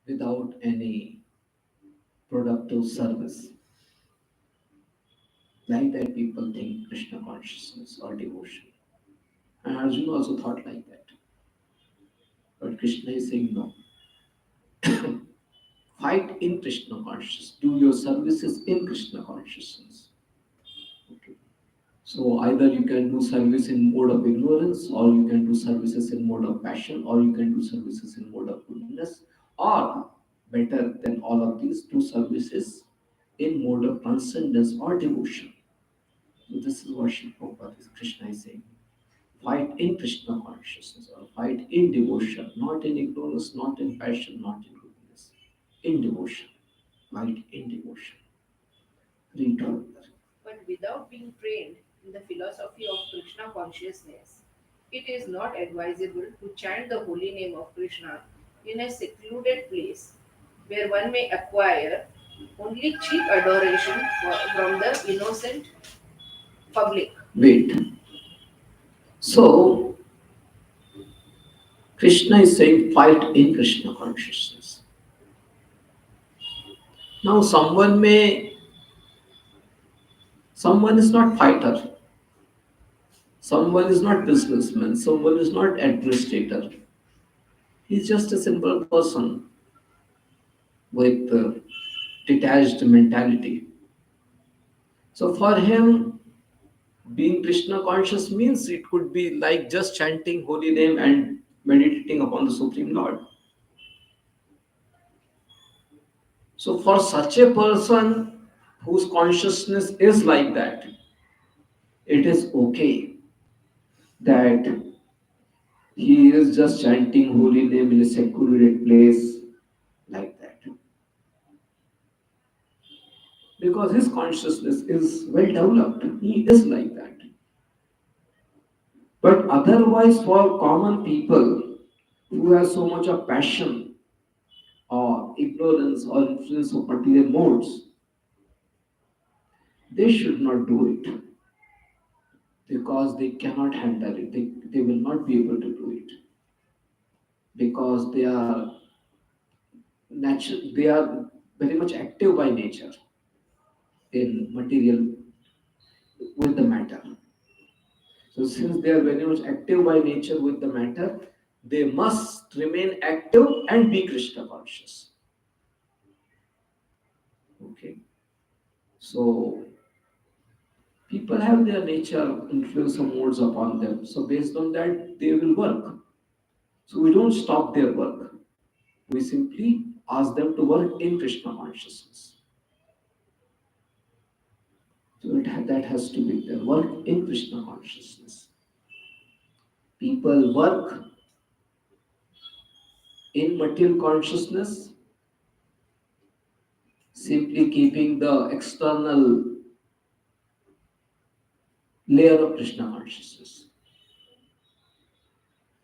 without any productive service. Like that, people think Krishna consciousness or devotion. And Arjuna also thought like that. But Krishna is saying no. Fight in Krishna consciousness. Do your services in Krishna consciousness. Okay. So either you can do service in mode of ignorance, or you can do services in mode of passion, or you can do services in mode of goodness, or better than all of these, do services in mode of transcendence or devotion. So this is what Sri Prabhupada is Krishna is saying. Fight in Krishna consciousness or fight in devotion, not in ignorance, not in passion, not in goodness. In devotion. Fight in devotion. Read further. But without being trained in the philosophy of Krishna consciousness, it is not advisable to chant the holy name of Krishna in a secluded place where one may acquire only cheap adoration from the innocent public. Wait. So Krishna is saying fight in Krishna consciousness. Now someone is not fighter, someone is not businessman, someone is not administrator. He's just a simple person with detached mentality. So for him, being Krishna conscious means it could be like just chanting holy name and meditating upon the Supreme Lord. So for such a person whose consciousness is like that, it is okay that he is just chanting holy name in a secluded place like that. Because his consciousness is well developed. He is like that. But otherwise, for common people who have so much of passion or ignorance or influence of material modes, they should not do it because they cannot handle it. They will not be able to do it because they are very much active by nature in material with the matter. So since they are very much active by nature with the matter, they must remain active and be Krishna conscious. Okay. So people have their nature influence or modes upon them. So based on that, they will work. So we don't stop their work. We simply ask them to work in Krishna consciousness. So that has to be there. Work in Krishna consciousness. People work in material consciousness, simply keeping the external layer of Krishna consciousness.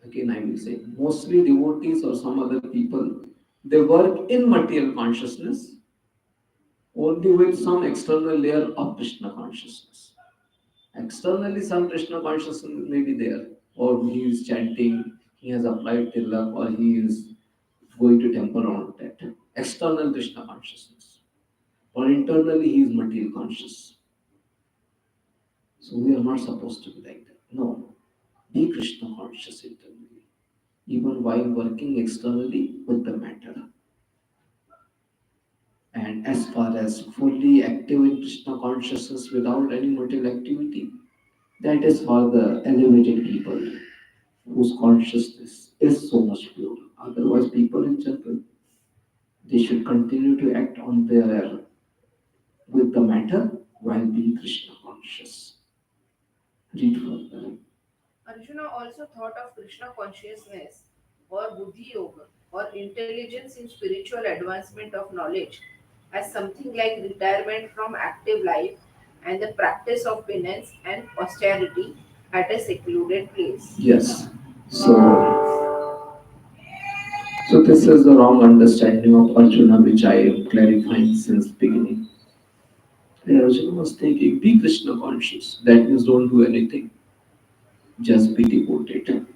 Again, I will say, mostly devotees or some other people, they work in material consciousness only with some external layer of Krishna consciousness. Externally, some Krishna consciousness may be there, or he is chanting, He has applied tilak or he is going to temple on that. External Krishna consciousness. Or internally he is material conscious. So we are not supposed to be like that. No. Be Krishna conscious internally. Even while working externally with the matter. And as far as fully active in Krishna consciousness without any material activity, that is for the elevated people whose consciousness is so much pure. Otherwise, people in general, they should continue to act on their with the matter while being Krishna conscious. Read further. Arjuna also thought of Krishna consciousness or Buddhi Yoga or intelligence in spiritual advancement of knowledge as something like retirement from active life and the practice of penance and austerity at a secluded place. Yes. So this is the wrong understanding of Arjuna, which I am clarifying since beginning. And Arjuna was thinking, be Krishna conscious. That means don't do anything. Just be devoted.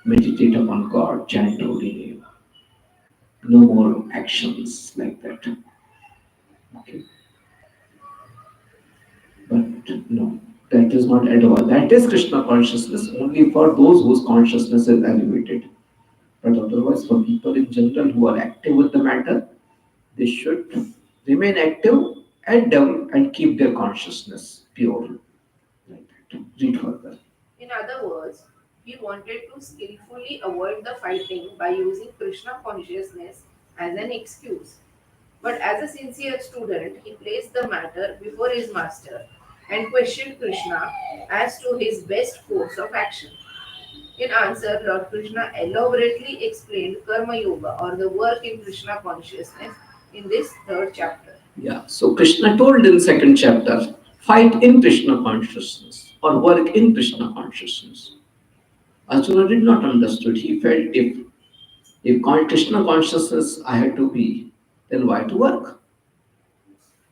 Meditate upon God, chant holy name. No more actions like that. Okay. But no, that is not at all. That is Krishna consciousness only for those whose consciousness is elevated. But otherwise, for people in general who are active with the matter, they should remain active and develop and keep their consciousness pure. Like that. Read further. In other words, he wanted to skillfully avoid the fighting by using Krishna consciousness as an excuse. But as a sincere student, he placed the matter before his master and questioned Krishna as to his best course of action. In answer, Lord Krishna elaborately explained Karma Yoga or the work in Krishna consciousness in this third chapter. Yeah. So Krishna told in second chapter, fight in Krishna consciousness or work in Krishna consciousness. Arjuna did not understood. He felt if Krishna consciousness I had to be, then why to work?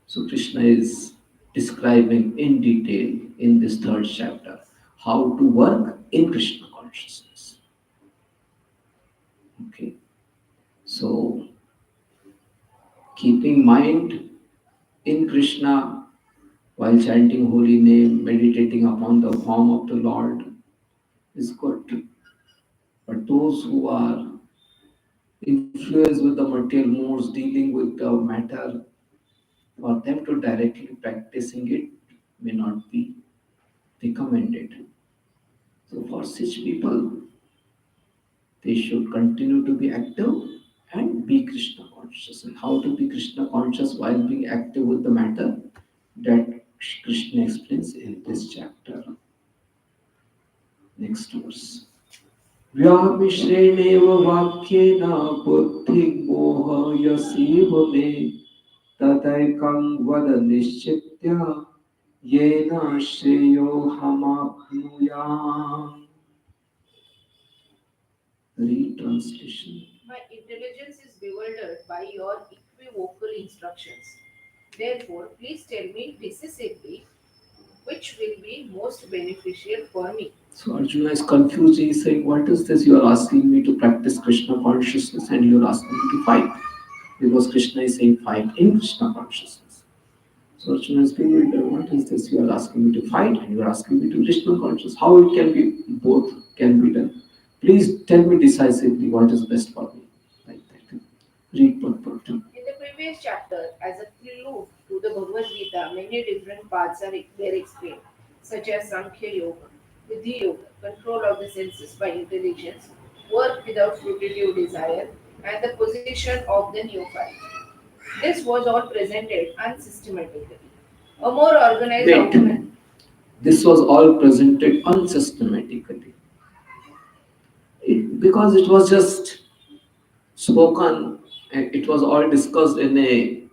So Krishna is describing in detail in this third chapter how to work in Krishna consciousness. Okay. So keeping mind in Krishna while chanting holy name, meditating upon the form of the Lord is good. But those who are influenced with the material modes, dealing with the matter, for them to directly practicing it may not be recommended. So for such people, they should continue to be active and be Krishna conscious. And how to be Krishna conscious while being active with the matter, that Krishna explains in this chapter. Next verse. व्यामिश्रेणेव वाक्येन बुद्धिर्मोहयसीव मे तदैकं वद निश्चित्य येन श्रेयोऽहमाप्नुयाम्. Retranslation. My intelligence is bewildered by your equivocal instructions. Therefore, please tell me decisively which will be most beneficial for me. So Arjuna is confused. He is saying, what is this? You are asking me to practice Krishna consciousness and you are asking me to fight. Because Krishna is saying fight in Krishna consciousness. So Arjuna is bewildered. What is this? You are asking me to fight and you are asking me to Krishna conscious. How it can be both can be done? Please tell me decisively what is best for me. Like that. Read purport. In the previous chapter, as a prelude to the Bhagavad Gita, many different paths are there explained, such as Sankhya Yoga, Vidhi Yoga, control of the senses by intelligence, work without fruitive desire, and the position of the neophyte. This was all presented unsystematically. A more organized Wait. document. This was all presented unsystematically. Because it was just spoken, and it was all discussed in a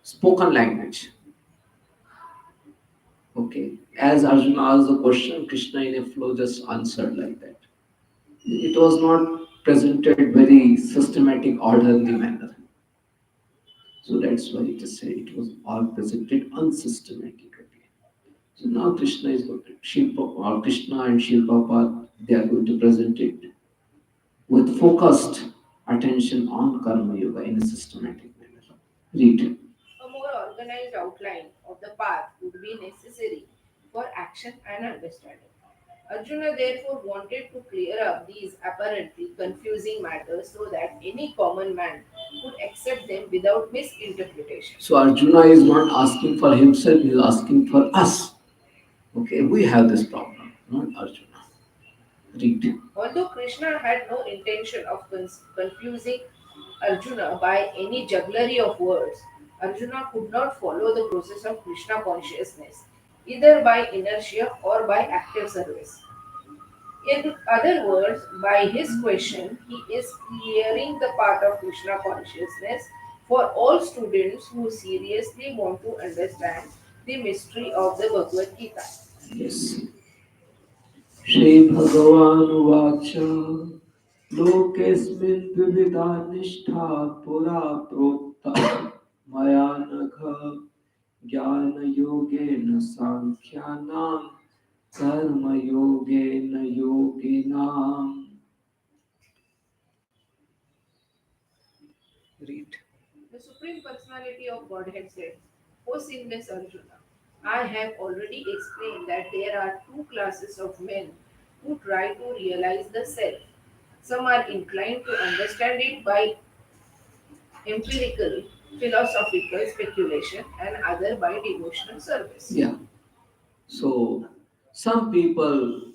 spoken language. Okay. As Arjuna asked the question, Krishna in a flow just answered like that. It was not presented very systematic, orderly manner. So that's why it is said it was all presented unsystematically. So now Krishna is going to Shiva, Krishna and Shiva Prabhupada, they are going to present it with focused attention on Karma Yoga in a systematic manner. Read. A more organized outline of the path would be necessary for action and understanding. Arjuna therefore wanted to clear up these apparently confusing matters so that any common man could accept them without misinterpretation. So Arjuna is not asking for himself, he is asking for us. Okay, we have this problem, not Arjuna. Read. Although Krishna had no intention of confusing Arjuna by any jugglery of words, Arjuna could not follow the process of Krishna consciousness, either by inertia or by active service. In other words, by his question, he is clearing the path of Krishna consciousness for all students who seriously want to understand the mystery of the Bhagavad Gita. Yes. श्रीभगवानुवाच लोकेऽस्मिन् विविधा निष्ठा पुरा प्रोक्ता मया नघ ज्ञानयोगेन साङ्ख्यानां कर्मयोगेन योगिनाम्. Read. The Supreme Personality of Godhead said, O sinless Arjuna, I have already explained that there are two classes of men who try to realize the self. Some are inclined to understand it by empirical, philosophical speculation, and other by devotional service. Yeah. So some people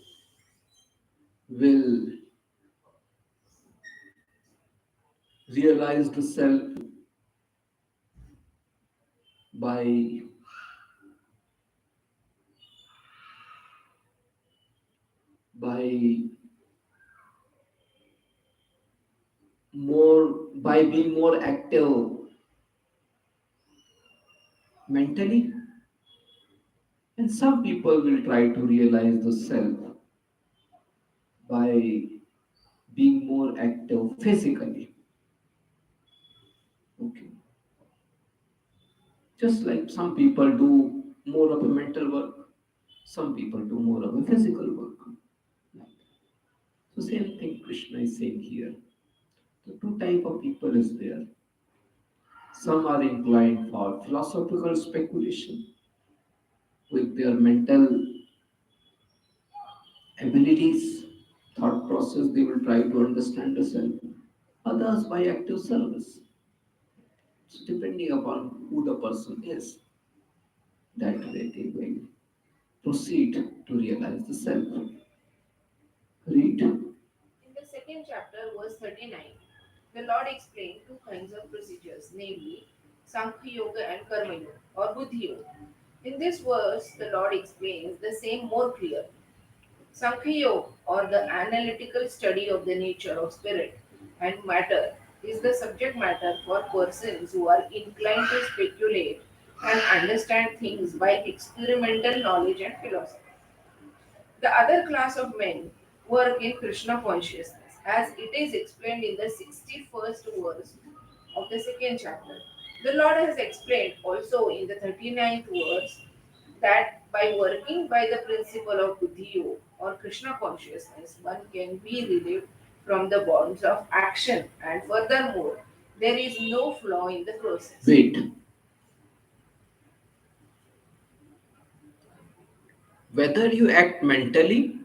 will realize the self by by by being more active mentally, and some people will try to realize the self by being more active physically. Okay, just like some people do more of a mental work, some people do more of a physical work. So same thing Krishna is saying here. The two type of people is there. Some are inclined for philosophical speculation with their mental abilities, thought process, they will try to understand the self. Others by active service. So depending upon who the person is, that way they will proceed to realize the self. Read. In the second chapter, verse 39, the Lord explained two kinds of procedures, namely Sankhya Yoga and Karma Yoga or Buddhi Yoga. In this verse, the Lord explains the same more clearly. Sankhya Yoga, or the analytical study of the nature of spirit and matter, is the subject matter for persons who are inclined to speculate and understand things by experimental knowledge and philosophy. The other class of men work in Krishna consciousness, as it is explained in the 61st verse of the second chapter. The Lord has explained also in the 39th verse that by working by the principle of Buddhi Yoga or Krishna consciousness, one can be relieved from the bonds of action, and furthermore, there is no flaw in the process. Wait. Whether you act mentally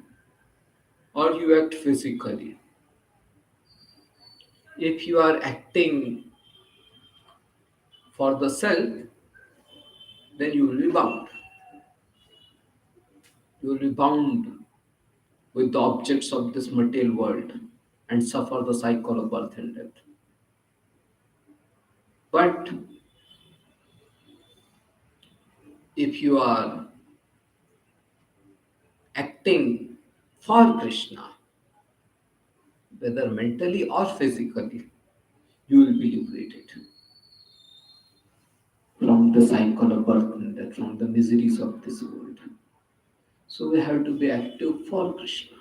or you act physically, if you are acting for the self, then you will be bound. You will be bound with the objects of this material world and suffer the cycle of birth and death. But if you are acting for Krishna, whether mentally or physically, you will be liberated from the cycle of birth and death, from the miseries of this world. So we have to be active for Krishna.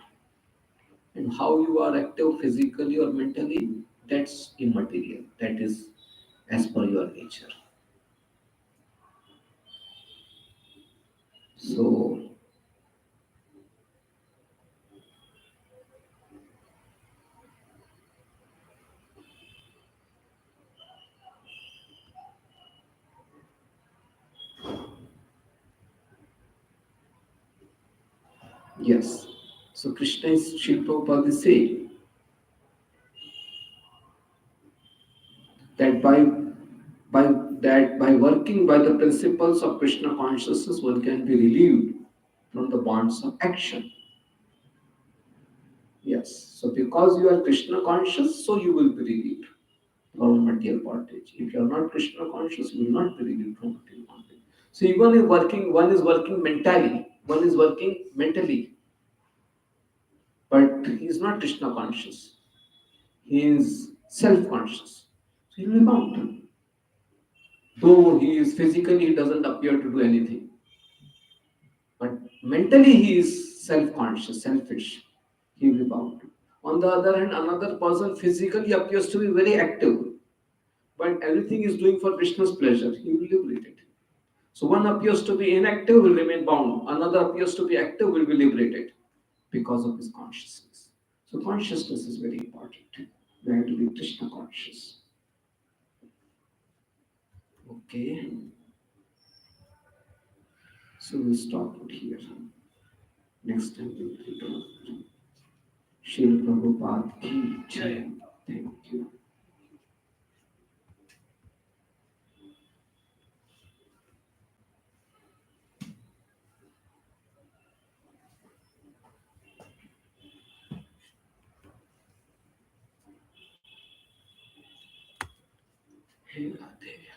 And how you are active physically or mentally, that's immaterial. That is as per your nature. So, yes. So Krishna is Srila Prabhupada is saying that by by working by the principles of Krishna consciousness, one can be relieved from the bonds of action. Yes. So because you are Krishna conscious, so you will be relieved from material bondage. If you are not Krishna conscious, you will not be relieved from material bondage. So even if working, one is working mentally, one is working mentally, but he is not Krishna conscious. He is self-conscious. So he will be bound. Though he is physically, he doesn't appear to do anything. But mentally he is self-conscious, selfish. He will be bound. On the other hand, another person physically appears to be very active, but everything is doing for Krishna's pleasure. He will be liberated. So one appears to be inactive, will remain bound. Another appears to be active, will be liberated because of his consciousness. So consciousness is very important. We have to be Krishna conscious. Okay. So we'll stop it here. Next time we'll return. Srila Prabhupada ki jai. Thank you. Hey Radhe.